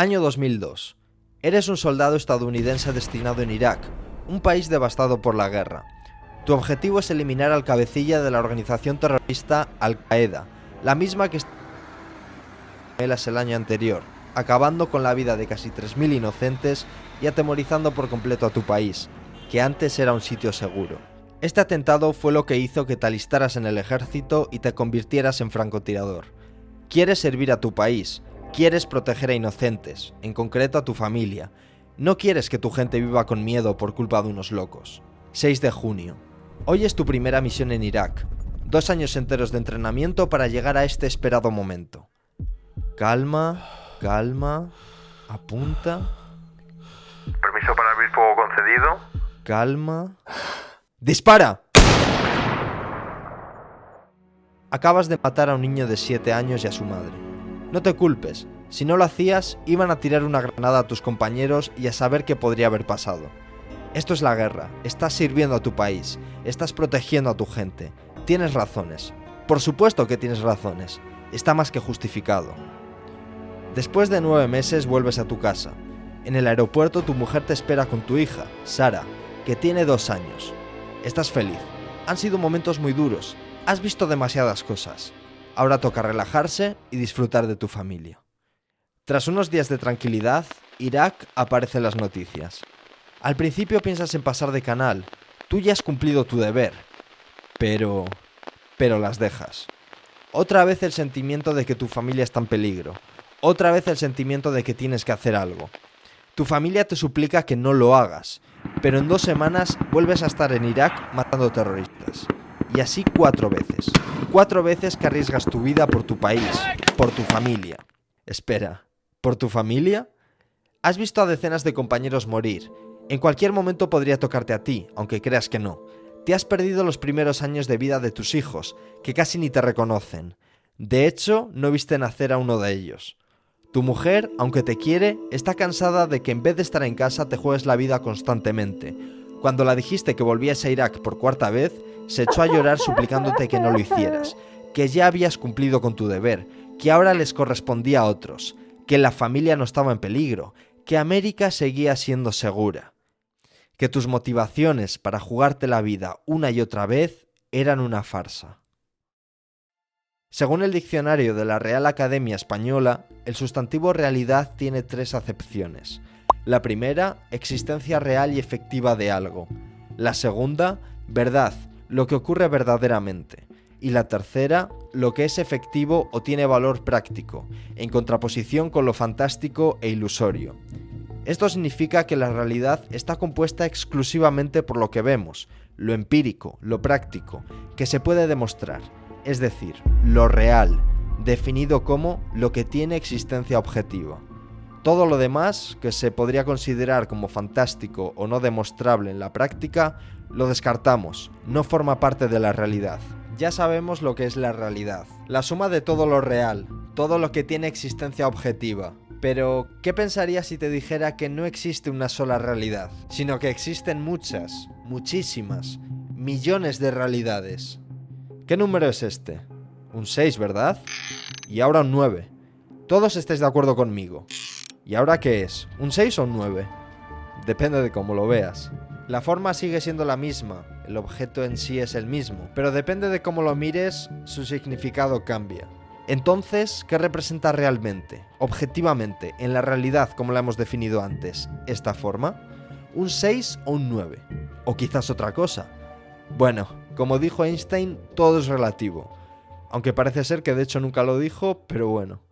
Año 2002. Eres un soldado estadounidense destinado en Irak, un país devastado por la guerra. Tu objetivo es eliminar al cabecilla de la organización terrorista Al-Qaeda, la misma que el año anterior, acabando con la vida de casi 3.000 inocentes y atemorizando por completo a tu país, que antes era un sitio seguro. Este atentado fue lo que hizo que te alistaras en el ejército y te convirtieras en francotirador. Quieres servir a tu país, quieres proteger a inocentes, en concreto a tu familia. No quieres que tu gente viva con miedo por culpa de unos locos. 6 de junio. Hoy es tu primera misión en Irak. 2 años enteros de entrenamiento para llegar a este esperado momento. Calma, calma, apunta. ¿Permiso para abrir fuego concedido? Calma. ¡Dispara! Acabas de matar a un niño de 7 años y a su madre. No te culpes, si no lo hacías, iban a tirar una granada a tus compañeros y a saber qué podría haber pasado. Esto es la guerra, estás sirviendo a tu país, estás protegiendo a tu gente. Tienes razones. Por supuesto que tienes razones. Está más que justificado. Después de 9 meses vuelves a tu casa. En el aeropuerto tu mujer te espera con tu hija, Sara, que tiene 2 años. Estás feliz. Han sido momentos muy duros. Has visto demasiadas cosas. Ahora toca relajarse y disfrutar de tu familia. Tras unos días de tranquilidad, Irak aparece en las noticias. Al principio piensas en pasar de canal. Tú ya has cumplido tu deber. Pero las dejas. Otra vez el sentimiento de que tu familia está en peligro. Otra vez el sentimiento de que tienes que hacer algo. Tu familia te suplica que no lo hagas, pero en 2 semanas vuelves a estar en Irak matando terroristas. Y así 4 veces. 4 veces que arriesgas tu vida por tu país, por tu familia. Espera, ¿por tu familia? Has visto a decenas de compañeros morir. En cualquier momento podría tocarte a ti, aunque creas que no. Te has perdido los primeros años de vida de tus hijos, que casi ni te reconocen. De hecho, no viste nacer a uno de ellos. Tu mujer, aunque te quiere, está cansada de que en vez de estar en casa te juegues la vida constantemente. Cuando la dijiste que volvías a Irak por 4ª vez, se echó a llorar suplicándote que no lo hicieras, que ya habías cumplido con tu deber, que ahora les correspondía a otros, que la familia no estaba en peligro, que América seguía siendo segura, que tus motivaciones para jugarte la vida una y otra vez eran una farsa. Según el diccionario de la Real Academia Española, el sustantivo realidad tiene 3 acepciones. La primera, existencia real y efectiva de algo. La segunda, verdad, lo que ocurre verdaderamente. Y la tercera, lo que es efectivo o tiene valor práctico, en contraposición con lo fantástico e ilusorio. Esto significa que la realidad está compuesta exclusivamente por lo que vemos, lo empírico, lo práctico, que se puede demostrar. Es decir, lo real, definido como lo que tiene existencia objetiva. Todo lo demás, que se podría considerar como fantástico o no demostrable en la práctica, lo descartamos, no forma parte de la realidad. Ya sabemos lo que es la realidad, la suma de todo lo real, todo lo que tiene existencia objetiva. Pero, ¿qué pensarías si te dijera que no existe una sola realidad, sino que existen muchas, muchísimas, millones de realidades? ¿Qué número es este? Un 6, ¿verdad? Y ahora un 9. Todos estáis de acuerdo conmigo. ¿Y ahora qué es? ¿Un 6 o un 9? Depende de cómo lo veas. La forma sigue siendo la misma, el objeto en sí es el mismo, pero depende de cómo lo mires, su significado cambia. Entonces, ¿qué representa realmente, objetivamente, en la realidad como la hemos definido antes, esta forma? ¿Un 6 o un 9? ¿O quizás otra cosa? Bueno, como dijo Einstein, todo es relativo. Aunque parece ser que de hecho nunca lo dijo, pero bueno.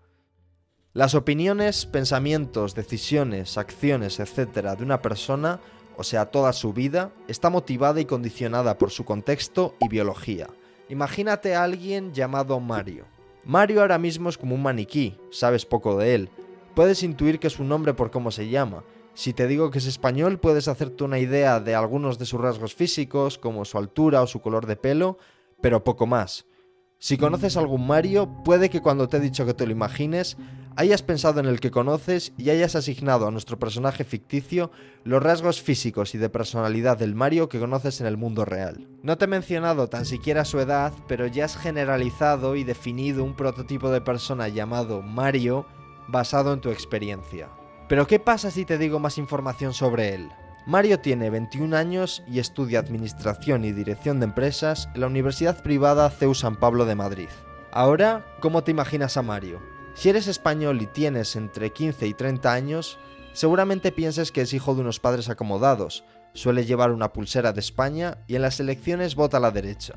Las opiniones, pensamientos, decisiones, acciones, etc. de una persona, o sea, toda su vida, está motivada y condicionada por su contexto y biología. Imagínate a alguien llamado Mario. Mario ahora mismo es como un maniquí, sabes poco de él. Puedes intuir que es un nombre por cómo se llama. Si te digo que es español, puedes hacerte una idea de algunos de sus rasgos físicos, como su altura o su color de pelo, pero poco más. Si conoces a algún Mario, puede que cuando te he dicho que te lo imagines, hayas pensado en el que conoces y hayas asignado a nuestro personaje ficticio los rasgos físicos y de personalidad del Mario que conoces en el mundo real. No te he mencionado tan siquiera su edad, pero ya has generalizado y definido un prototipo de persona llamado Mario basado en tu experiencia. Pero ¿qué pasa si te digo más información sobre él? Mario tiene 21 años y estudia Administración y Dirección de Empresas en la Universidad Privada CEU San Pablo de Madrid. Ahora, ¿cómo te imaginas a Mario? Si eres español y tienes entre 15 y 30 años, seguramente pienses que es hijo de unos padres acomodados, suele llevar una pulsera de España y en las elecciones vota a la derecha.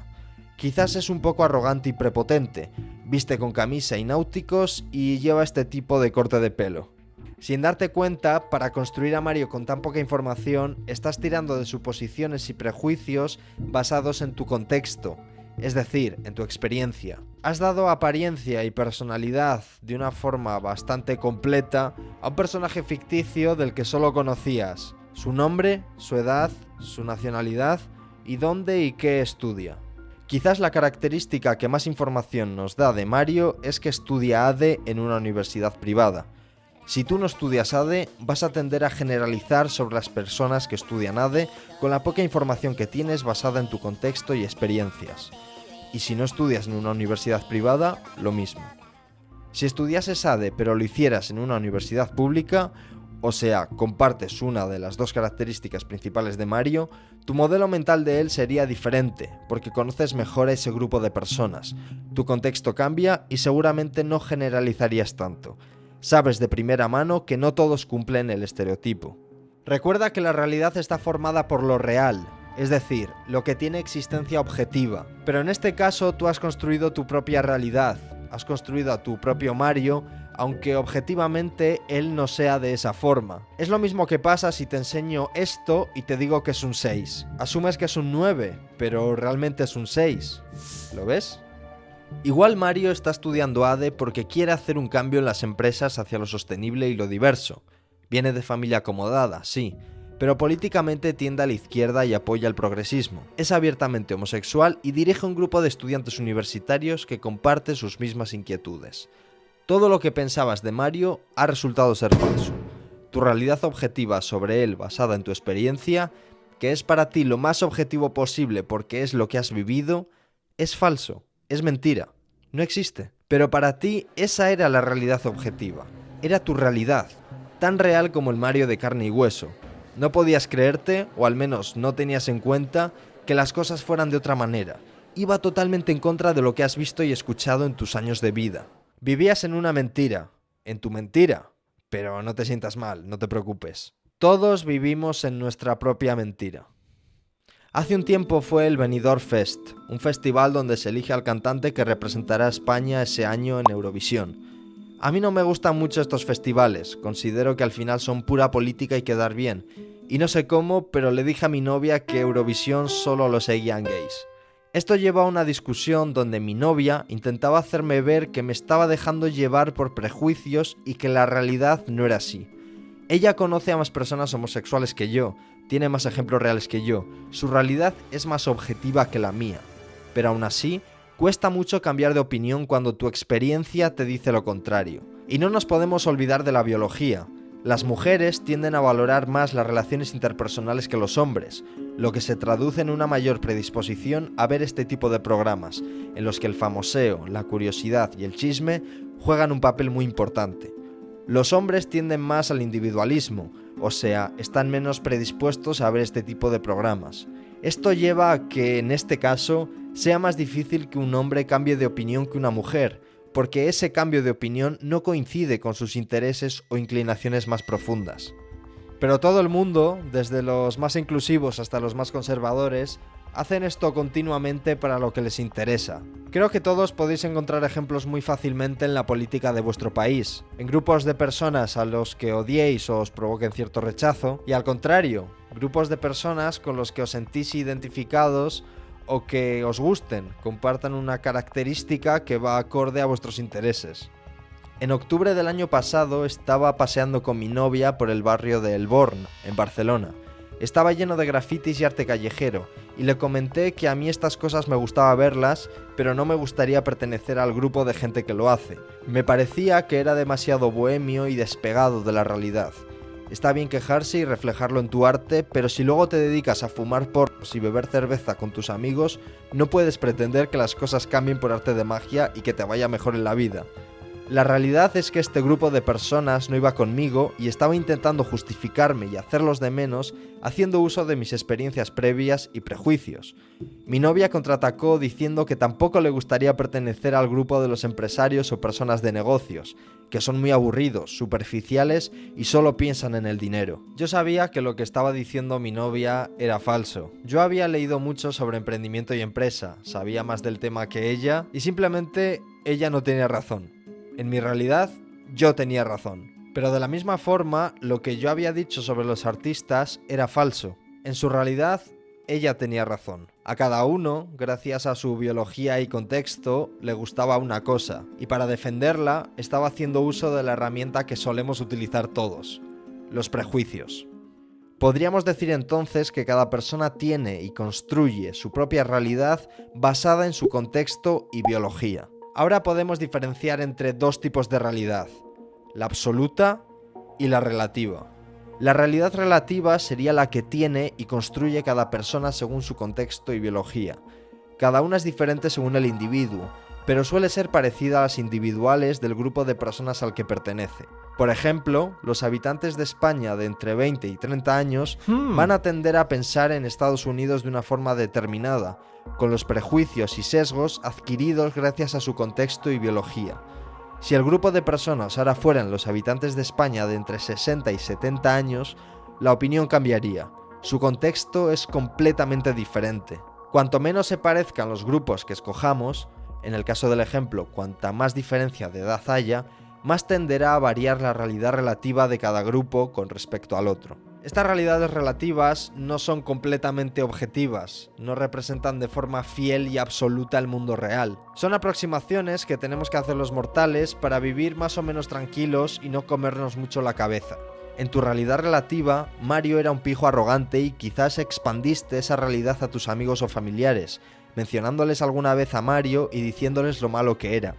Quizás es un poco arrogante y prepotente, viste con camisa y náuticos y lleva este tipo de corte de pelo. Sin darte cuenta, para construir a Mario con tan poca información, estás tirando de suposiciones y prejuicios basados en tu contexto, es decir, en tu experiencia. Has dado apariencia y personalidad de una forma bastante completa a un personaje ficticio del que solo conocías su nombre, su edad, su nacionalidad y dónde y qué estudia. Quizás la característica que más información nos da de Mario es que estudia ADE en una universidad privada. Si tú no estudias ADE, vas a tender a generalizar sobre las personas que estudian ADE con la poca información que tienes basada en tu contexto y experiencias. Y si no estudias en una universidad privada, lo mismo. Si estudiases ADE pero lo hicieras en una universidad pública, o sea, compartes una de las dos características principales de Mario, tu modelo mental de él sería diferente, porque conoces mejor a ese grupo de personas. Tu contexto cambia y seguramente no generalizarías tanto. Sabes de primera mano que no todos cumplen el estereotipo. Recuerda que la realidad está formada por lo real, es decir, lo que tiene existencia objetiva. Pero en este caso tú has construido tu propia realidad, has construido a tu propio Mario, aunque objetivamente él no sea de esa forma. Es lo mismo que pasa si te enseño esto y te digo que es un 6. Asumes que es un 9, pero realmente es un 6. ¿Lo ves? Igual Mario está estudiando ADE porque quiere hacer un cambio en las empresas hacia lo sostenible y lo diverso. Viene de familia acomodada, sí, pero políticamente tiende a la izquierda y apoya el progresismo. Es abiertamente homosexual y dirige un grupo de estudiantes universitarios que comparte sus mismas inquietudes. Todo lo que pensabas de Mario ha resultado ser falso. Tu realidad objetiva sobre él basada en tu experiencia, que es para ti lo más objetivo posible porque es lo que has vivido, es falso. Es mentira, no existe. Pero para ti esa era la realidad objetiva. Era tu realidad, tan real como el Mario de carne y hueso. No podías creerte, o al menos no tenías en cuenta, que las cosas fueran de otra manera. Iba totalmente en contra de lo que has visto y escuchado en tus años de vida. Vivías en una mentira, en tu mentira. Pero no te sientas mal, no te preocupes. Todos vivimos en nuestra propia mentira. Hace un tiempo fue el Benidorm Fest, un festival donde se elige al cantante que representará a España ese año en Eurovisión. A mí no me gustan mucho estos festivales, considero que al final son pura política y quedar bien. Y no sé cómo, pero le dije a mi novia que Eurovisión solo lo seguían gays. Esto llevó a una discusión donde mi novia intentaba hacerme ver que me estaba dejando llevar por prejuicios y que la realidad no era así. Ella conoce a más personas homosexuales que yo, tiene más ejemplos reales que yo, su realidad es más objetiva que la mía. Pero aún así, cuesta mucho cambiar de opinión cuando tu experiencia te dice lo contrario. Y no nos podemos olvidar de la biología. Las mujeres tienden a valorar más las relaciones interpersonales que los hombres, lo que se traduce en una mayor predisposición a ver este tipo de programas, en los que el famoseo, la curiosidad y el chisme juegan un papel muy importante. Los hombres tienden más al individualismo, o sea, están menos predispuestos a ver este tipo de programas. Esto lleva a que, en este caso, sea más difícil que un hombre cambie de opinión que una mujer, porque ese cambio de opinión no coincide con sus intereses o inclinaciones más profundas. Pero todo el mundo, desde los más inclusivos hasta los más conservadores, hacen esto continuamente para lo que les interesa. Creo que todos podéis encontrar ejemplos muy fácilmente en la política de vuestro país, en grupos de personas a los que odiéis o os provoquen cierto rechazo, y al contrario, grupos de personas con los que os sentís identificados o que os gusten, compartan una característica que va acorde a vuestros intereses. En octubre del año pasado estaba paseando con mi novia por el barrio de El Born, en Barcelona. Estaba lleno de grafitis y arte callejero, y le comenté que a mí estas cosas me gustaba verlas, pero no me gustaría pertenecer al grupo de gente que lo hace. Me parecía que era demasiado bohemio y despegado de la realidad. Está bien quejarse y reflejarlo en tu arte, pero si luego te dedicas a fumar porros y beber cerveza con tus amigos, no puedes pretender que las cosas cambien por arte de magia y que te vaya mejor en la vida. La realidad es que este grupo de personas no iba conmigo y estaba intentando justificarme y hacerlos de menos haciendo uso de mis experiencias previas y prejuicios. Mi novia contraatacó diciendo que tampoco le gustaría pertenecer al grupo de los empresarios o personas de negocios, que son muy aburridos, superficiales y solo piensan en el dinero. Yo sabía que lo que estaba diciendo mi novia era falso. Yo había leído mucho sobre emprendimiento y empresa, sabía más del tema que ella y simplemente ella no tenía razón. En mi realidad, yo tenía razón. Pero de la misma forma, lo que yo había dicho sobre los artistas era falso. En su realidad, ella tenía razón. A cada uno, gracias a su biología y contexto, le gustaba una cosa, y para defenderla, estaba haciendo uso de la herramienta que solemos utilizar todos: los prejuicios. Podríamos decir entonces que cada persona tiene y construye su propia realidad basada en su contexto y biología. Ahora podemos diferenciar entre dos tipos de realidad: la absoluta y la relativa. La realidad relativa sería la que tiene y construye cada persona según su contexto y biología. Cada una es diferente según el individuo, pero suele ser parecida a las individuales del grupo de personas al que pertenece. Por ejemplo, los habitantes de España de entre 20 y 30 años van a tender a pensar en Estados Unidos de una forma determinada, con los prejuicios y sesgos adquiridos gracias a su contexto y biología. Si el grupo de personas ahora fueran los habitantes de España de entre 60 y 70 años, la opinión cambiaría. Su contexto es completamente diferente. Cuanto menos se parezcan los grupos que escojamos, en el caso del ejemplo, cuanta más diferencia de edad haya, más tenderá a variar la realidad relativa de cada grupo con respecto al otro. Estas realidades relativas no son completamente objetivas, no representan de forma fiel y absoluta el mundo real. Son aproximaciones que tenemos que hacer los mortales para vivir más o menos tranquilos y no comernos mucho la cabeza. En tu realidad relativa, Mario era un pijo arrogante y quizás expandiste esa realidad a tus amigos o familiares, mencionándoles alguna vez a Mario y diciéndoles lo malo que era.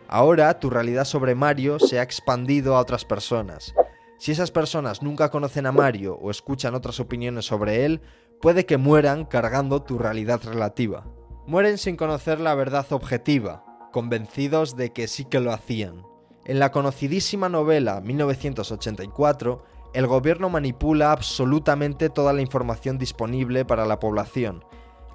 Ahora, tu realidad sobre Mario se ha expandido a otras personas. Si esas personas nunca conocen a Mario o escuchan otras opiniones sobre él, puede que mueran cargando tu realidad relativa. Mueren sin conocer la verdad objetiva, convencidos de que sí que lo hacían. En la conocidísima novela 1984, el gobierno manipula absolutamente toda la información disponible para la población.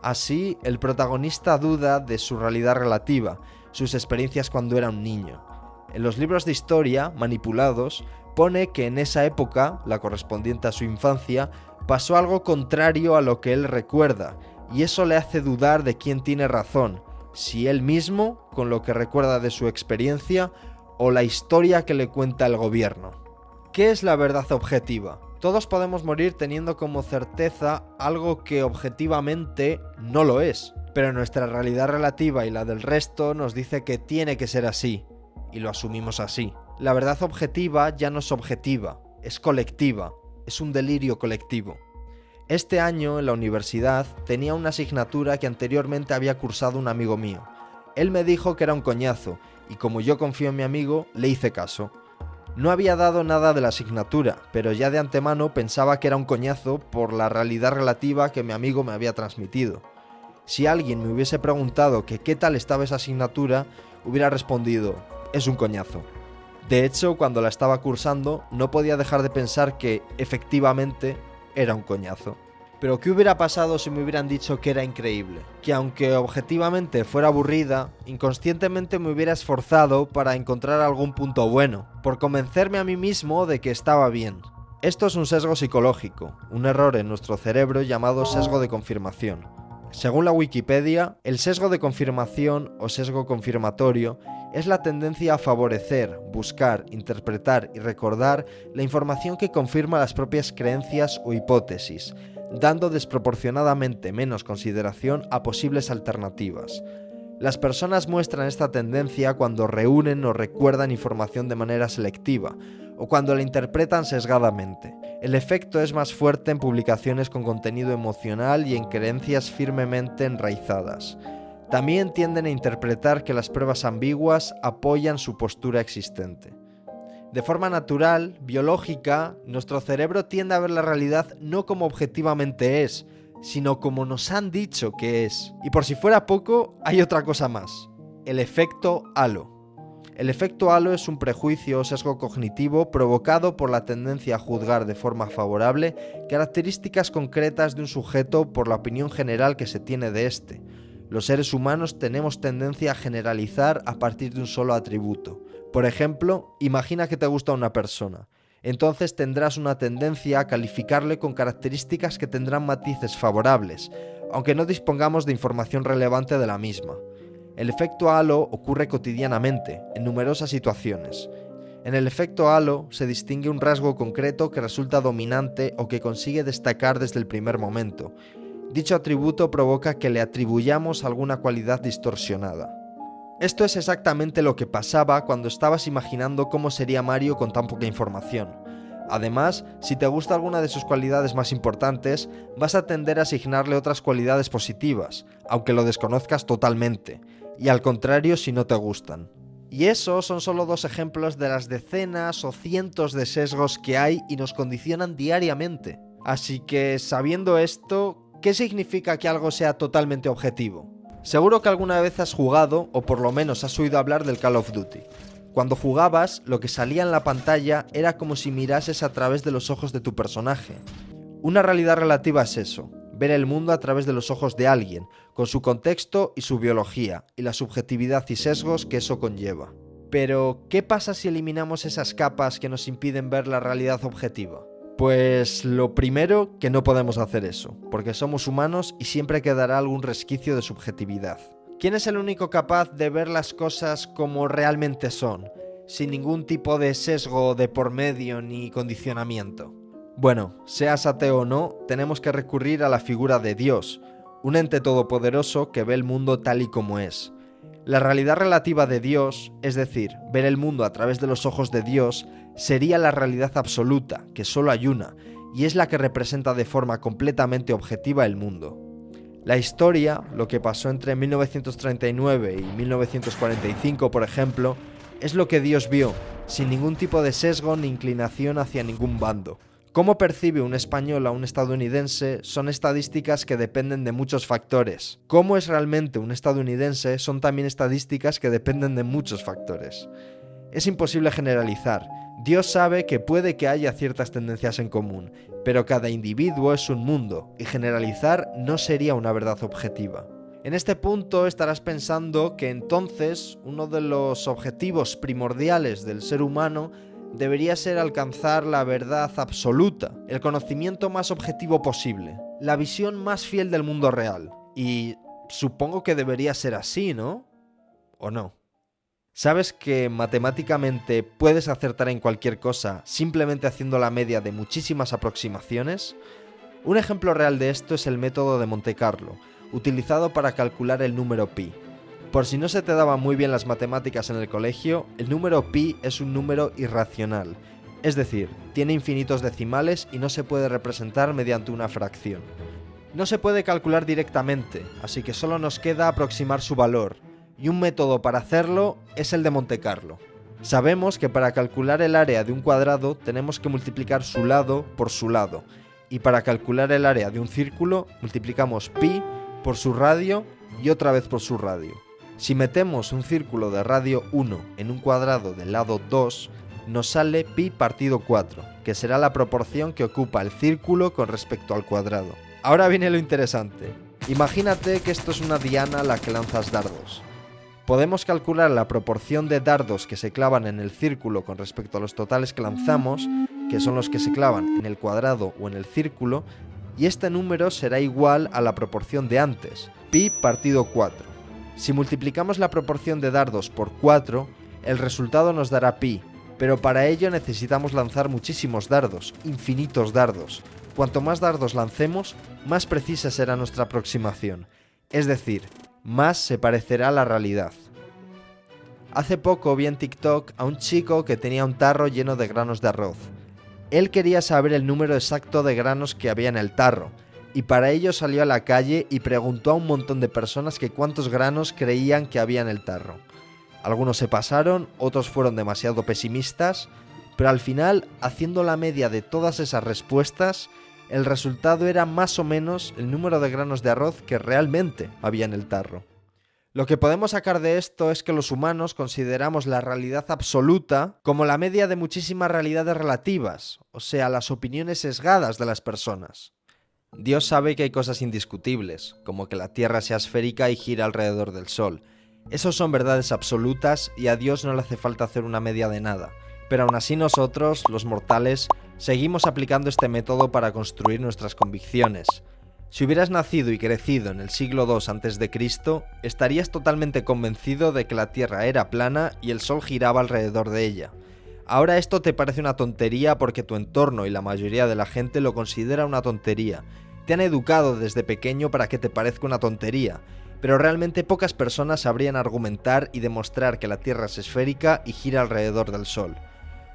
Así, el protagonista duda de su realidad relativa, sus experiencias cuando era un niño. En los libros de historia, manipulados, pone que en esa época, la correspondiente a su infancia, pasó algo contrario a lo que él recuerda, y eso le hace dudar de quién tiene razón, si él mismo, con lo que recuerda de su experiencia, o la historia que le cuenta el gobierno. ¿Qué es la verdad objetiva? Todos podemos morir teniendo como certeza algo que objetivamente no lo es, pero nuestra realidad relativa y la del resto nos dice que tiene que ser así, y lo asumimos así. La verdad objetiva ya no es objetiva, es colectiva, es un delirio colectivo. Este año en la universidad tenía una asignatura que anteriormente había cursado un amigo mío. Él me dijo que era un coñazo, y como yo confío en mi amigo, le hice caso. No había dado nada de la asignatura, pero ya de antemano pensaba que era un coñazo por la realidad relativa que mi amigo me había transmitido. Si alguien me hubiese preguntado que qué tal estaba esa asignatura, hubiera respondido: es un coñazo. De hecho, cuando la estaba cursando, no podía dejar de pensar que, efectivamente, era un coñazo. Pero ¿qué hubiera pasado si me hubieran dicho que era increíble? Que aunque objetivamente fuera aburrida, inconscientemente me hubiera esforzado para encontrar algún punto bueno, por convencerme a mí mismo de que estaba bien. Esto es un sesgo psicológico, un error en nuestro cerebro llamado sesgo de confirmación. Según la Wikipedia, el sesgo de confirmación o sesgo confirmatorio es la tendencia a favorecer, buscar, interpretar y recordar la información que confirma las propias creencias o hipótesis, dando desproporcionadamente menos consideración a posibles alternativas. Las personas muestran esta tendencia cuando reúnen o recuerdan información de manera selectiva, o cuando la interpretan sesgadamente. El efecto es más fuerte en publicaciones con contenido emocional y en creencias firmemente enraizadas. También tienden a interpretar que las pruebas ambiguas apoyan su postura existente. De forma natural, biológica, nuestro cerebro tiende a ver la realidad no como objetivamente es, sino como nos han dicho que es. Y por si fuera poco, hay otra cosa más: el efecto halo. El efecto halo es un prejuicio o sesgo cognitivo provocado por la tendencia a juzgar de forma favorable características concretas de un sujeto por la opinión general que se tiene de éste. Los seres humanos tenemos tendencia a generalizar a partir de un solo atributo. Por ejemplo, imagina que te gusta una persona. Entonces tendrás una tendencia a calificarle con características que tendrán matices favorables, aunque no dispongamos de información relevante de la misma. El efecto halo ocurre cotidianamente, en numerosas situaciones. En el efecto halo se distingue un rasgo concreto que resulta dominante o que consigue destacar desde el primer momento. Dicho atributo provoca que le atribuyamos alguna cualidad distorsionada. Esto es exactamente lo que pasaba cuando estabas imaginando cómo sería Mario con tan poca información. Además, si te gusta alguna de sus cualidades más importantes, vas a tender a asignarle otras cualidades positivas, aunque lo desconozcas totalmente, y al contrario si no te gustan. Y esos son solo 2 ejemplos de las decenas o cientos de sesgos que hay y nos condicionan diariamente. Así que, sabiendo esto, ¿qué significa que algo sea totalmente objetivo? Seguro que alguna vez has jugado, o por lo menos has oído hablar del Call of Duty. Cuando jugabas, lo que salía en la pantalla era como si mirases a través de los ojos de tu personaje. Una realidad relativa es eso, ver el mundo a través de los ojos de alguien, con su contexto y su biología, y la subjetividad y sesgos que eso conlleva. Pero, ¿qué pasa si eliminamos esas capas que nos impiden ver la realidad objetiva? Pues lo primero, que no podemos hacer eso, porque somos humanos y siempre quedará algún resquicio de subjetividad. ¿Quién es el único capaz de ver las cosas como realmente son, sin ningún tipo de sesgo de por medio ni condicionamiento? Bueno, seas ateo o no, tenemos que recurrir a la figura de Dios, un ente todopoderoso que ve el mundo tal y como es. La realidad relativa de Dios, es decir, ver el mundo a través de los ojos de Dios, sería la realidad absoluta, que solo hay una, y es la que representa de forma completamente objetiva el mundo. La historia, lo que pasó entre 1939 y 1945, por ejemplo, es lo que Dios vio, sin ningún tipo de sesgo ni inclinación hacia ningún bando. Cómo percibe un español a un estadounidense son estadísticas que dependen de muchos factores. Cómo es realmente un estadounidense son también estadísticas que dependen de muchos factores. Es imposible generalizar. Dios sabe que puede que haya ciertas tendencias en común, pero cada individuo es un mundo, y generalizar no sería una verdad objetiva. En este punto estarás pensando que entonces uno de los objetivos primordiales del ser humano debería ser alcanzar la verdad absoluta, el conocimiento más objetivo posible, la visión más fiel del mundo real. Y supongo que debería ser así, ¿no? ¿O no? ¿Sabes que matemáticamente puedes acertar en cualquier cosa simplemente haciendo la media de muchísimas aproximaciones? Un ejemplo real de esto es el método de Monte Carlo, utilizado para calcular el número pi. Por si no se te daban muy bien las matemáticas en el colegio, el número pi es un número irracional, es decir, tiene infinitos decimales y no se puede representar mediante una fracción. No se puede calcular directamente, así que solo nos queda aproximar su valor, y un método para hacerlo es el de Monte Carlo. Sabemos que para calcular el área de un cuadrado tenemos que multiplicar su lado por su lado, y para calcular el área de un círculo multiplicamos pi por su radio y otra vez por su radio. Si metemos un círculo de radio 1 en un cuadrado del lado 2, nos sale pi partido 4, que será la proporción que ocupa el círculo con respecto al cuadrado. Ahora viene lo interesante. Imagínate que esto es una diana a la que lanzas dardos. Podemos calcular la proporción de dardos que se clavan en el círculo con respecto a los totales que lanzamos, que son los que se clavan en el cuadrado o en el círculo, y este número será igual a la proporción de antes, pi partido 4. Si multiplicamos la proporción de dardos por 4, el resultado nos dará pi, pero para ello necesitamos lanzar muchísimos dardos, infinitos dardos. Cuanto más dardos lancemos, más precisa será nuestra aproximación, es decir, más se parecerá a la realidad. Hace poco vi en TikTok a un chico que tenía un tarro lleno de granos de arroz. Él quería saber el número exacto de granos que había en el tarro, y para ello salió a la calle y preguntó a un montón de personas que cuántos granos creían que había en el tarro. Algunos se pasaron, otros fueron demasiado pesimistas, pero al final, haciendo la media de todas esas respuestas, el resultado era más o menos el número de granos de arroz que realmente había en el tarro. Lo que podemos sacar de esto es que los humanos consideramos la realidad absoluta como la media de muchísimas realidades relativas, o sea, las opiniones sesgadas de las personas. Dios sabe que hay cosas indiscutibles, como que la Tierra sea esférica y gira alrededor del Sol. Esos son verdades absolutas y a Dios no le hace falta hacer una media de nada. Pero aún así nosotros, los mortales, seguimos aplicando este método para construir nuestras convicciones. Si hubieras nacido y crecido en el siglo II a.C., estarías totalmente convencido de que la Tierra era plana y el Sol giraba alrededor de ella. Ahora esto te parece una tontería porque tu entorno y la mayoría de la gente lo considera una tontería. Te han educado desde pequeño para que te parezca una tontería, pero realmente pocas personas sabrían argumentar y demostrar que la Tierra es esférica y gira alrededor del Sol.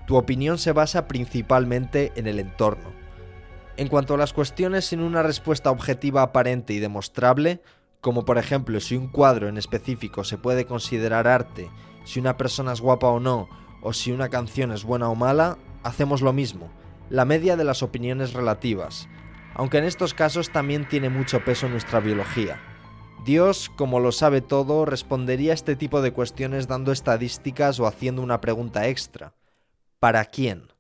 Tu opinión se basa principalmente en el entorno. En cuanto a las cuestiones sin una respuesta objetiva aparente y demostrable, como por ejemplo si un cuadro en específico se puede considerar arte, si una persona es guapa o no, o si una canción es buena o mala, hacemos lo mismo, la media de las opiniones relativas, aunque en estos casos también tiene mucho peso nuestra biología. Dios, como lo sabe todo, respondería a este tipo de cuestiones dando estadísticas o haciendo una pregunta extra. ¿Para quién?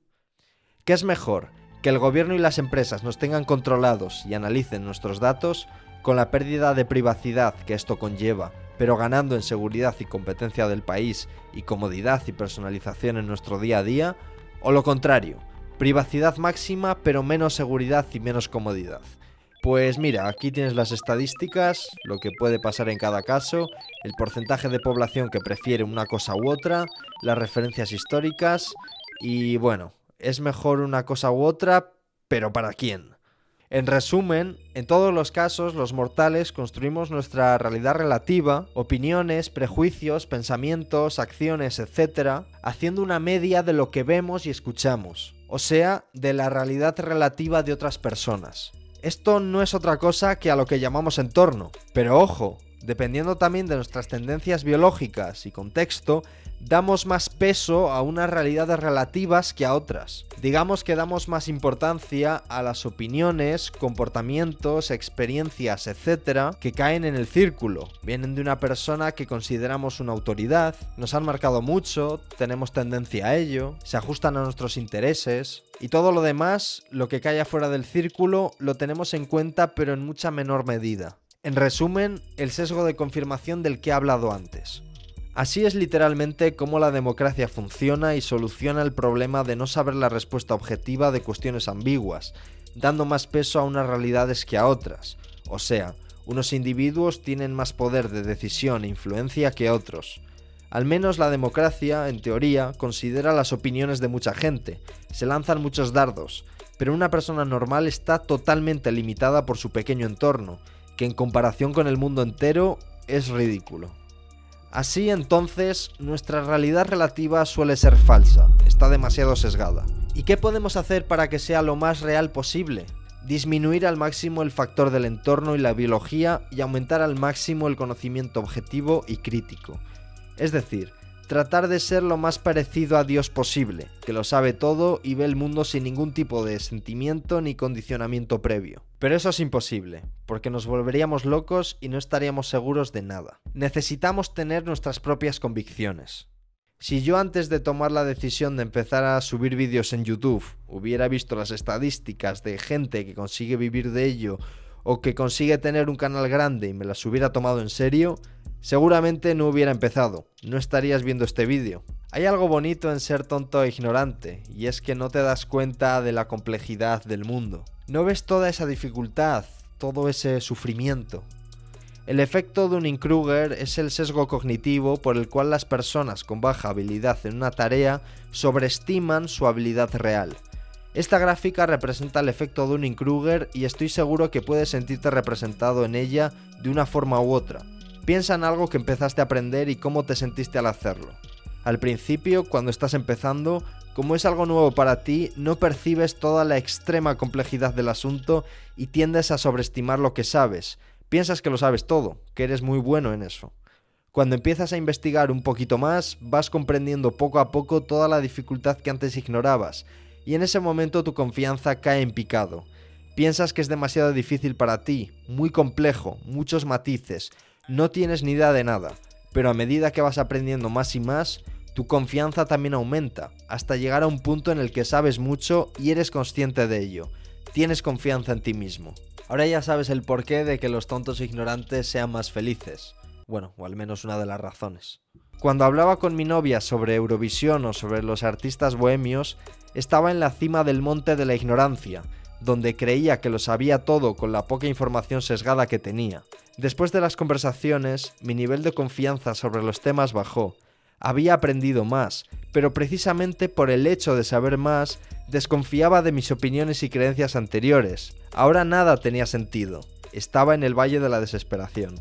¿Qué es mejor? ¿Que el gobierno y las empresas nos tengan controlados y analicen nuestros datos, con la pérdida de privacidad que esto conlleva, pero ganando en seguridad y competencia del país y comodidad y personalización en nuestro día a día? ¿O lo contrario, privacidad máxima pero menos seguridad y menos comodidad? Pues mira, aquí tienes las estadísticas, lo que puede pasar en cada caso, el porcentaje de población que prefiere una cosa u otra, las referencias históricas y bueno, es mejor una cosa u otra, pero ¿para quién? En resumen, en todos los casos los mortales construimos nuestra realidad relativa, opiniones, prejuicios, pensamientos, acciones, etc., haciendo una media de lo que vemos y escuchamos, o sea, de la realidad relativa de otras personas. Esto no es otra cosa que a lo que llamamos entorno, pero ojo, dependiendo también de nuestras tendencias biológicas y contexto, damos más peso a unas realidades relativas que a otras. Digamos que damos más importancia a las opiniones, comportamientos, experiencias, etc., que caen en el círculo. Vienen de una persona que consideramos una autoridad, nos han marcado mucho, tenemos tendencia a ello, se ajustan a nuestros intereses, y todo lo demás, lo que cae afuera del círculo, lo tenemos en cuenta pero en mucha menor medida. En resumen, el sesgo de confirmación del que he hablado antes. Así es literalmente cómo la democracia funciona y soluciona el problema de no saber la respuesta objetiva de cuestiones ambiguas, dando más peso a unas realidades que a otras. O sea, unos individuos tienen más poder de decisión e influencia que otros. Al menos la democracia, en teoría, considera las opiniones de mucha gente, se lanzan muchos dardos, pero una persona normal está totalmente limitada por su pequeño entorno, que en comparación con el mundo entero es ridículo. Así entonces, nuestra realidad relativa suele ser falsa, está demasiado sesgada. ¿Y qué podemos hacer para que sea lo más real posible? Disminuir al máximo el factor del entorno y la biología y aumentar al máximo el conocimiento objetivo y crítico. Es decir, tratar de ser lo más parecido a Dios posible, que lo sabe todo y ve el mundo sin ningún tipo de sentimiento ni condicionamiento previo. Pero eso es imposible, porque nos volveríamos locos y no estaríamos seguros de nada. Necesitamos tener nuestras propias convicciones. Si yo antes de tomar la decisión de empezar a subir vídeos en YouTube hubiera visto las estadísticas de gente que consigue vivir de ello o que consigue tener un canal grande y me las hubiera tomado en serio, seguramente no hubiera empezado, no estarías viendo este vídeo. Hay algo bonito en ser tonto e ignorante, y es que no te das cuenta de la complejidad del mundo. No ves toda esa dificultad, todo ese sufrimiento. El efecto Dunning-Kruger es el sesgo cognitivo por el cual las personas con baja habilidad en una tarea sobreestiman su habilidad real. Esta gráfica representa el efecto Dunning-Kruger y estoy seguro que puedes sentirte representado en ella de una forma u otra. Piensa en algo que empezaste a aprender y cómo te sentiste al hacerlo. Al principio, cuando estás empezando, como es algo nuevo para ti, no percibes toda la extrema complejidad del asunto y tiendes a sobreestimar lo que sabes. Piensas que lo sabes todo, que eres muy bueno en eso. Cuando empiezas a investigar un poquito más, vas comprendiendo poco a poco toda la dificultad que antes ignorabas, y en ese momento tu confianza cae en picado. Piensas que es demasiado difícil para ti, muy complejo, muchos matices. No tienes ni idea de nada, pero a medida que vas aprendiendo más y más, tu confianza también aumenta, hasta llegar a un punto en el que sabes mucho y eres consciente de ello. Tienes confianza en ti mismo. Ahora ya sabes el porqué de que los tontos e ignorantes sean más felices. Bueno, o al menos una de las razones. Cuando hablaba con mi novia sobre Eurovisión o sobre los artistas bohemios, estaba en la cima del monte de la ignorancia, donde creía que lo sabía todo con la poca información sesgada que tenía. Después de las conversaciones, mi nivel de confianza sobre los temas bajó. Había aprendido más, pero precisamente por el hecho de saber más, desconfiaba de mis opiniones y creencias anteriores. Ahora nada tenía sentido. Estaba en el valle de la desesperación.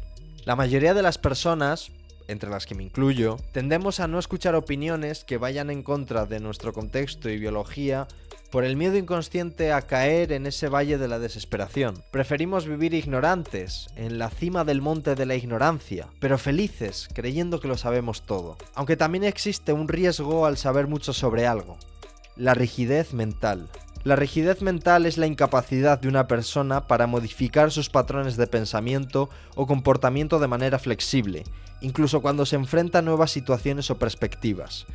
La mayoría de las personas, entre las que me incluyo, tendemos a no escuchar opiniones que vayan en contra de nuestro contexto y biología por el miedo inconsciente a caer en ese valle de la desesperación. Preferimos vivir ignorantes, en la cima del monte de la ignorancia, pero felices, creyendo que lo sabemos todo. Aunque también existe un riesgo al saber mucho sobre algo: la rigidez mental. La rigidez mental es la incapacidad de una persona para modificar sus patrones de pensamiento o comportamiento de manera flexible, incluso cuando se enfrenta a nuevas situaciones o perspectivas.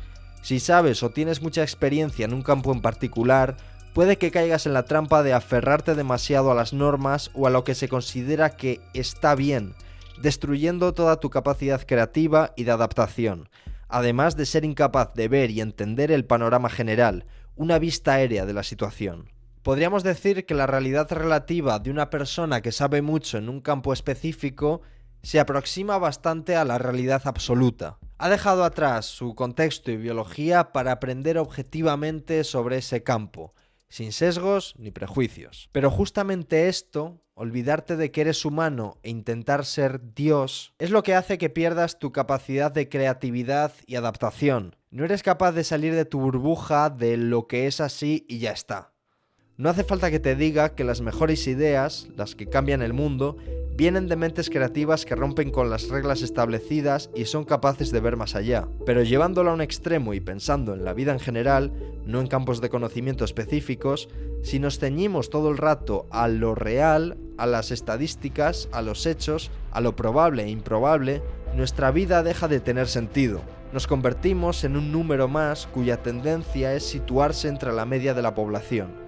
Si sabes o tienes mucha experiencia en un campo en particular, puede que caigas en la trampa de aferrarte demasiado a las normas o a lo que se considera que está bien, destruyendo toda tu capacidad creativa y de adaptación, además de ser incapaz de ver y entender el panorama general, una vista aérea de la situación. Podríamos decir que la realidad relativa de una persona que sabe mucho en un campo específico se aproxima bastante a la realidad absoluta. Ha dejado atrás su contexto y biología para aprender objetivamente sobre ese campo, sin sesgos ni prejuicios. Pero justamente esto, olvidarte de que eres humano e intentar ser Dios, es lo que hace que pierdas tu capacidad de creatividad y adaptación. No eres capaz de salir de tu burbuja de lo que es así y ya está. No hace falta que te diga que las mejores ideas, las que cambian el mundo, vienen de mentes creativas que rompen con las reglas establecidas y son capaces de ver más allá. Pero llevándolo a un extremo y pensando en la vida en general, no en campos de conocimiento específicos, si nos ceñimos todo el rato a lo real, a las estadísticas, a los hechos, a lo probable e improbable, nuestra vida deja de tener sentido. Nos convertimos en un número más cuya tendencia es situarse entre la media de la población.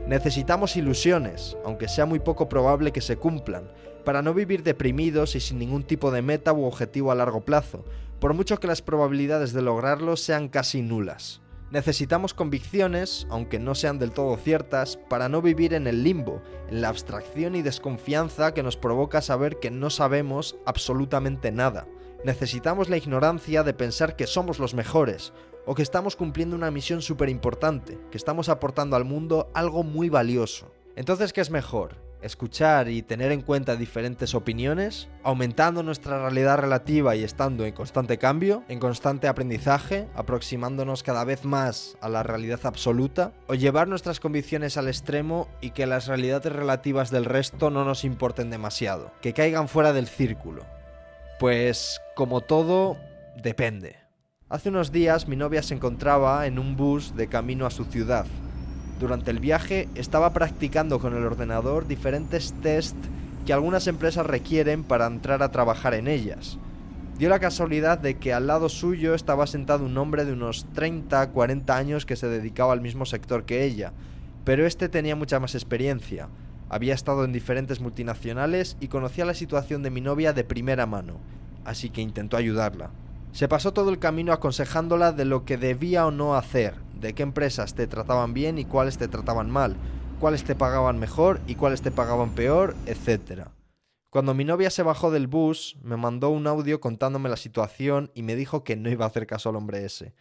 Necesitamos ilusiones, aunque sea muy poco probable que se cumplan, para no vivir deprimidos y sin ningún tipo de meta u objetivo a largo plazo, por mucho que las probabilidades de lograrlo sean casi nulas. Necesitamos convicciones, aunque no sean del todo ciertas, para no vivir en el limbo, en la abstracción y desconfianza que nos provoca saber que no sabemos absolutamente nada. Necesitamos la ignorancia de pensar que somos los mejores, o que estamos cumpliendo una misión súper importante, que estamos aportando al mundo algo muy valioso. Entonces, ¿qué es mejor? ¿Escuchar y tener en cuenta diferentes opiniones? ¿Aumentando nuestra realidad relativa y estando en constante cambio, en constante aprendizaje, aproximándonos cada vez más a la realidad absoluta? ¿O llevar nuestras convicciones al extremo y que las realidades relativas del resto no nos importen demasiado, que caigan fuera del círculo? Pues, como todo, depende. Hace unos días mi novia se encontraba en un bus de camino a su ciudad. Durante el viaje estaba practicando con el ordenador diferentes tests que algunas empresas requieren para entrar a trabajar en ellas. Dio la casualidad de que al lado suyo estaba sentado un hombre de unos 30-40 años que se dedicaba al mismo sector que ella, pero este tenía mucha más experiencia. Había estado en diferentes multinacionales y conocía la situación de mi novia de primera mano, así que intentó ayudarla. Se pasó todo el camino aconsejándola de lo que debía o no hacer, de qué empresas te trataban bien y cuáles te trataban mal, cuáles te pagaban mejor y cuáles te pagaban peor, etc. Cuando mi novia se bajó del bus, me mandó un audio contándome la situación y me dijo que no iba a hacer caso al hombre ese,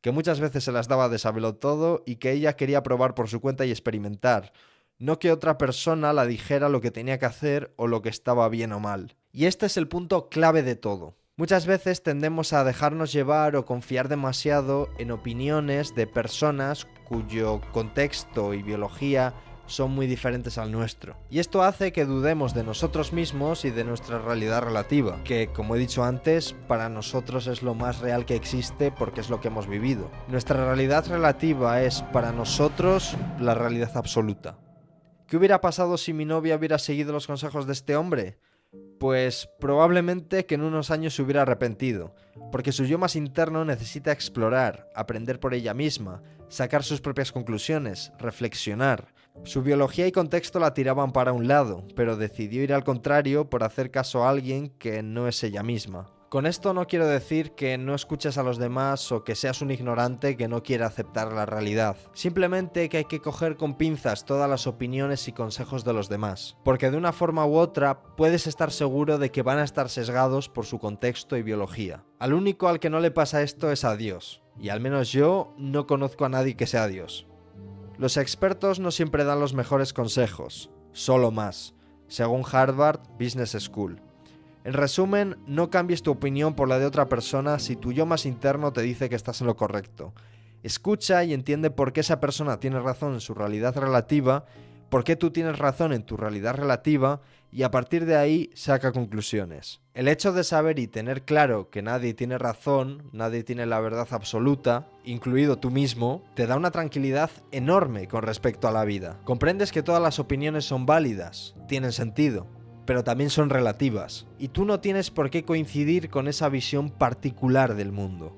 que muchas veces se las daba de saberlo todo y que ella quería probar por su cuenta y experimentar, no que otra persona la dijera lo que tenía que hacer o lo que estaba bien o mal. Y este es el punto clave de todo. Muchas veces tendemos a dejarnos llevar o confiar demasiado en opiniones de personas cuyo contexto y biología son muy diferentes al nuestro. Y esto hace que dudemos de nosotros mismos y de nuestra realidad relativa, que, como he dicho antes, para nosotros es lo más real que existe porque es lo que hemos vivido. Nuestra realidad relativa es, para nosotros, la realidad absoluta. ¿Qué hubiera pasado si mi novia hubiera seguido los consejos de este hombre? Pues probablemente que en unos años se hubiera arrepentido, porque su yo más interno necesita explorar, aprender por ella misma, sacar sus propias conclusiones, reflexionar. Su biología y contexto la tiraban para un lado, pero decidió ir al contrario por hacer caso a alguien que no es ella misma. Con esto no quiero decir que no escuches a los demás o que seas un ignorante que no quiere aceptar la realidad. Simplemente que hay que coger con pinzas todas las opiniones y consejos de los demás. Porque de una forma u otra puedes estar seguro de que van a estar sesgados por su contexto y biología. Al único al que no le pasa esto es a Dios. Y al menos yo no conozco a nadie que sea Dios. Los expertos no siempre dan los mejores consejos, solo más, según Harvard Business School. En resumen, no cambies tu opinión por la de otra persona si tu yo más interno te dice que estás en lo correcto. Escucha y entiende por qué esa persona tiene razón en su realidad relativa, por qué tú tienes razón en tu realidad relativa, y a partir de ahí saca conclusiones. El hecho de saber y tener claro que nadie tiene razón, nadie tiene la verdad absoluta, incluido tú mismo, te da una tranquilidad enorme con respecto a la vida. Comprendes que todas las opiniones son válidas, tienen sentido, pero también son relativas, y tú no tienes por qué coincidir con esa visión particular del mundo.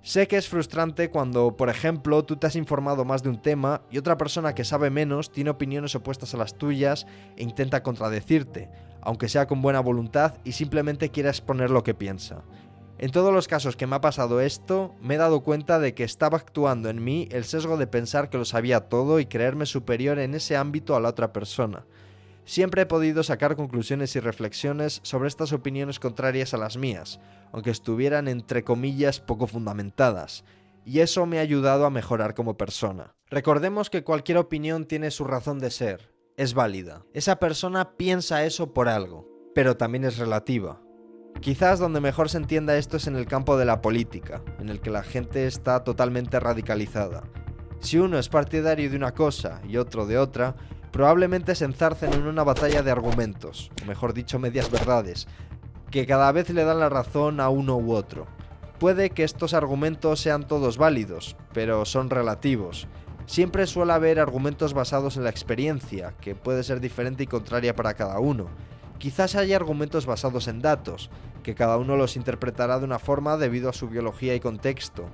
Sé que es frustrante cuando, por ejemplo, tú te has informado más de un tema y otra persona que sabe menos tiene opiniones opuestas a las tuyas e intenta contradecirte, aunque sea con buena voluntad y simplemente quiera exponer lo que piensa. En todos los casos que me ha pasado esto, me he dado cuenta de que estaba actuando en mí el sesgo de pensar que lo sabía todo y creerme superior en ese ámbito a la otra persona. Siempre he podido sacar conclusiones y reflexiones sobre estas opiniones contrarias a las mías, aunque estuvieran entre comillas poco fundamentadas, y eso me ha ayudado a mejorar como persona. Recordemos que cualquier opinión tiene su razón de ser, es válida. Esa persona piensa eso por algo, pero también es relativa. Quizás donde mejor se entienda esto es en el campo de la política, en el que la gente está totalmente radicalizada. Si uno es partidario de una cosa y otro de otra, probablemente se enzarcen en una batalla de argumentos, o mejor dicho, medias verdades, que cada vez le dan la razón a uno u otro. Puede que estos argumentos sean todos válidos, pero son relativos. Siempre suele haber argumentos basados en la experiencia, que puede ser diferente y contraria para cada uno. Quizás haya argumentos basados en datos, que cada uno los interpretará de una forma debido a su biología y contexto.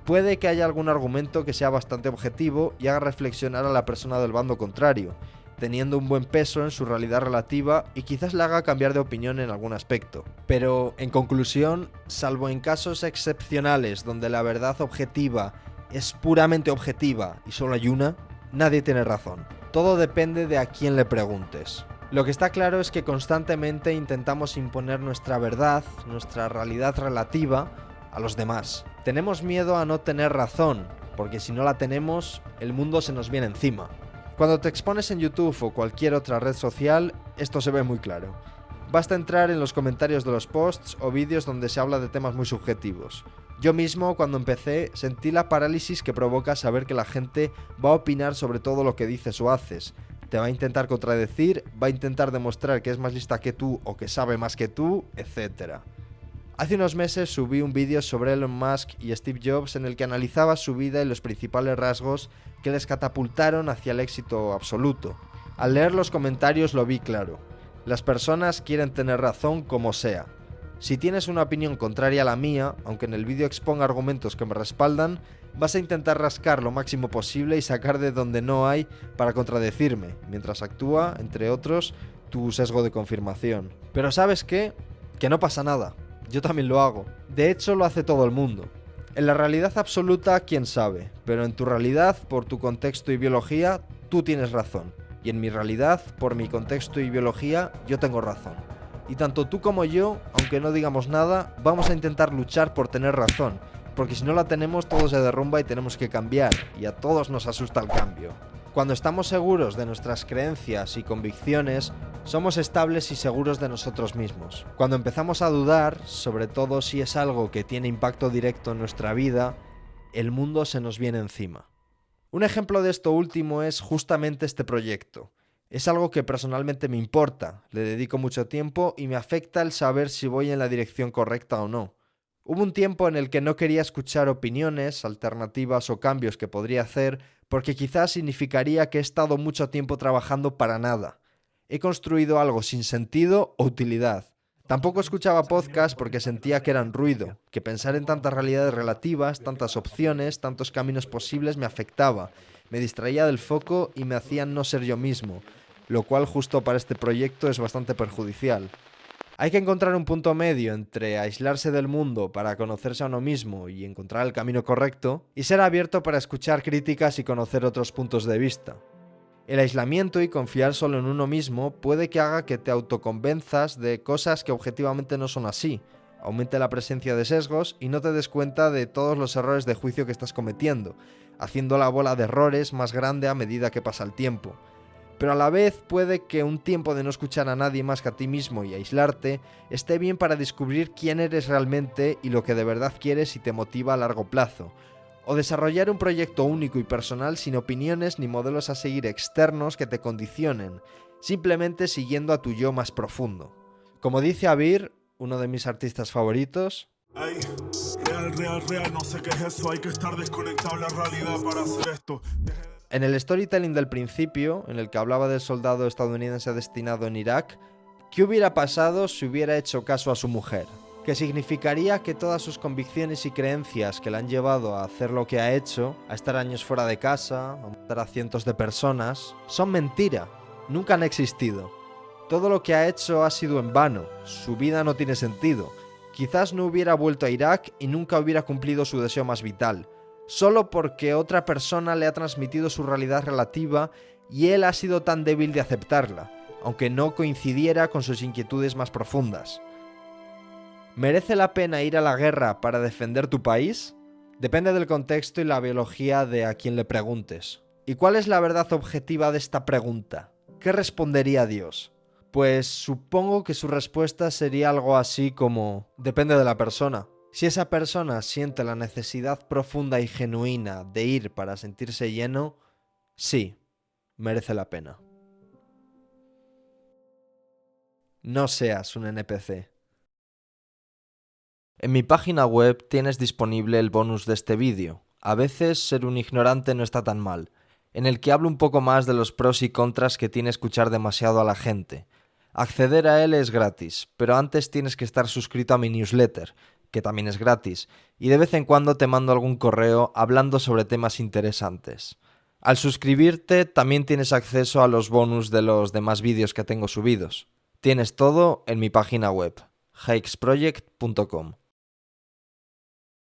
Puede que haya algún argumento que sea bastante objetivo y haga reflexionar a la persona del bando contrario, teniendo un buen peso en su realidad relativa y quizás le haga cambiar de opinión en algún aspecto. Pero, en conclusión, salvo en casos excepcionales donde la verdad objetiva es puramente objetiva y solo hay una, nadie tiene razón. Todo depende de a quién le preguntes. Lo que está claro es que constantemente intentamos imponer nuestra verdad, nuestra realidad relativa, a los demás. Tenemos miedo a no tener razón, porque si no la tenemos, el mundo se nos viene encima. Cuando te expones en YouTube o cualquier otra red social, esto se ve muy claro. Basta entrar en los comentarios de los posts o vídeos donde se habla de temas muy subjetivos. Yo mismo, cuando empecé, sentí la parálisis que provoca saber que la gente va a opinar sobre todo lo que dices o haces. Te va a intentar contradecir, va a intentar demostrar que es más lista que tú o que sabe más que tú, etc. Hace unos meses subí un vídeo sobre Elon Musk y Steve Jobs en el que analizaba su vida y los principales rasgos que les catapultaron hacia el éxito absoluto. Al leer los comentarios lo vi claro. Las personas quieren tener razón como sea. Si tienes una opinión contraria a la mía, aunque en el vídeo exponga argumentos que me respaldan, vas a intentar rascar lo máximo posible y sacar de donde no hay para contradecirme, mientras actúa, entre otros, tu sesgo de confirmación. Pero ¿sabes qué? Que no pasa nada. Yo también lo hago. De hecho, lo hace todo el mundo. En la realidad absoluta, quién sabe, pero en tu realidad, por tu contexto y biología, tú tienes razón. Y en mi realidad, por mi contexto y biología, yo tengo razón. Y tanto tú como yo, aunque no digamos nada, vamos a intentar luchar por tener razón, porque si no la tenemos todo se derrumba y tenemos que cambiar, y a todos nos asusta el cambio. Cuando estamos seguros de nuestras creencias y convicciones, somos estables y seguros de nosotros mismos. Cuando empezamos a dudar, sobre todo si es algo que tiene impacto directo en nuestra vida, el mundo se nos viene encima. Un ejemplo de esto último es justamente este proyecto. Es algo que personalmente me importa, le dedico mucho tiempo y me afecta el saber si voy en la dirección correcta o no. Hubo un tiempo en el que no quería escuchar opiniones, alternativas o cambios que podría hacer porque quizás significaría que he estado mucho tiempo trabajando para nada. He construido algo sin sentido o utilidad. Tampoco escuchaba podcast porque sentía que eran ruido, que pensar en tantas realidades relativas, tantas opciones, tantos caminos posibles me afectaba, me distraía del foco y me hacía no ser yo mismo, lo cual justo para este proyecto es bastante perjudicial. Hay que encontrar un punto medio entre aislarse del mundo para conocerse a uno mismo y encontrar el camino correcto, y ser abierto para escuchar críticas y conocer otros puntos de vista. El aislamiento y confiar solo en uno mismo puede que haga que te autoconvenzas de cosas que objetivamente no son así, aumente la presencia de sesgos y no te des cuenta de todos los errores de juicio que estás cometiendo, haciendo la bola de errores más grande a medida que pasa el tiempo. Pero a la vez puede que un tiempo de no escuchar a nadie más que a ti mismo y aislarte esté bien para descubrir quién eres realmente y lo que de verdad quieres y te motiva a largo plazo. O desarrollar un proyecto único y personal sin opiniones ni modelos a seguir externos que te condicionen, simplemente siguiendo a tu yo más profundo. Como dice Abir, uno de mis artistas favoritos, Ay, real, no sé qué es eso, hay que estar desconectado de la realidad para hacer esto. En el storytelling del principio, en el que hablaba del soldado estadounidense destinado en Irak, ¿qué hubiera pasado si hubiera hecho caso a su mujer? Que significaría que todas sus convicciones y creencias que le han llevado a hacer lo que ha hecho, a estar años fuera de casa, a matar a cientos de personas, son mentira, nunca han existido. Todo lo que ha hecho ha sido en vano, su vida no tiene sentido. Quizás no hubiera vuelto a Irak y nunca hubiera cumplido su deseo más vital, solo porque otra persona le ha transmitido su realidad relativa y él ha sido tan débil de aceptarla, aunque no coincidiera con sus inquietudes más profundas. ¿Merece la pena ir a la guerra para defender tu país? Depende del contexto y la biología de a quien le preguntes. ¿Y cuál es la verdad objetiva de esta pregunta? ¿Qué respondería Dios? Pues supongo que su respuesta sería algo así como: depende de la persona. Si esa persona siente la necesidad profunda y genuina de ir para sentirse lleno, sí, merece la pena. No seas un NPC. En mi página web tienes disponible el bonus de este vídeo, a veces ser un ignorante no está tan mal, en el que hablo un poco más de los pros y contras que tiene escuchar demasiado a la gente. Acceder a él es gratis, pero antes tienes que estar suscrito a mi newsletter, que también es gratis, y de vez en cuando te mando algún correo hablando sobre temas interesantes. Al suscribirte también tienes acceso a los bonus de los demás vídeos que tengo subidos. Tienes todo en mi página web, hikesproject.com.